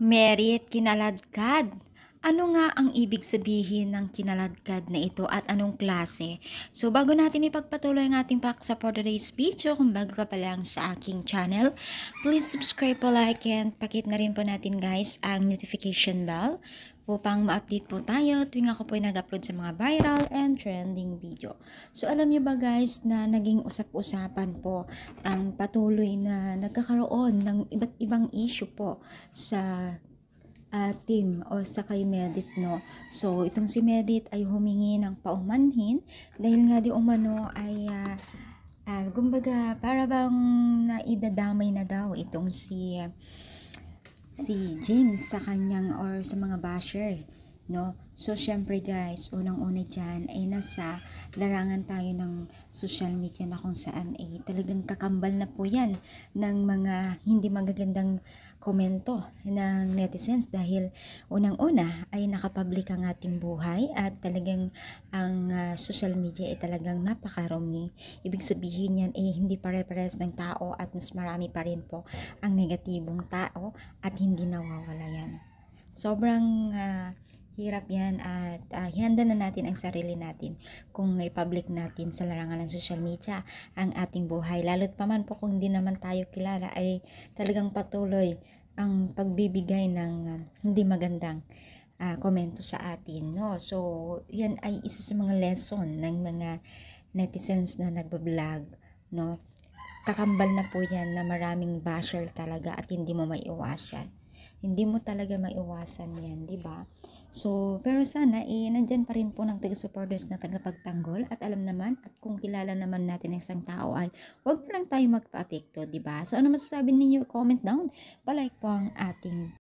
Merit kinaladkad. Ano nga ang ibig sabihin ng kinaladkad na ito at anong klase? So bago natin ipagpatuloy ang ating paksa for today's video, kung bago ka pa lang sa aking channel, please subscribe po, like, and pakit na rin po natin guys ang notification bell upang ma-update po tayo tuwing ako po ay nag-upload sa mga viral and trending video. So alam niyo ba guys na naging usap-usapan po ang patuloy na nagkakaroon ng iba't ibang issue po sa team o sa kay Medit, no? So, itong si Medit ay humingi ng paumanhin dahil nga di umano ay kumbaga para bang naidadamay na daw itong si James sa kanyang or sa mga basher, no? So, syempre guys, unang-una dyan ay nasa larangan tayo ng social media na kung saan ay talagang kakambal na po yan ng mga hindi magagandang komento ng netizens dahil unang-una ay nakapublic ang ating buhay at talagang ang social media ay talagang napakarami. Ibig sabihin yan ay hindi pare-pares ng tao at mas marami pa rin po ang negatibong tao at hindi nawawala yan. Sobrang hirap yan at ihanda na natin ang sarili natin kung i-public natin sa larangan ng social media ang ating buhay. Lalo't pa man po kung hindi naman tayo kilala ay talagang patuloy ang pagbibigay ng hindi magandang komento sa atin, no? So, yan ay isa sa mga lesson ng mga netizens na nagbablog, no? Kakambal na po yan na maraming basher talaga at hindi mo maiwasan. Hindi mo talaga maiwasan yan, di ba? So, pero sana nandyan pa rin po ng taga-supporters na tagapagtanggol at alam naman at kung kilala naman natin ng isang tao ay huwag na lang tayo magpa-apekto, di ba? So, ano masasabi ninyo? Comment down. Palike po ang ating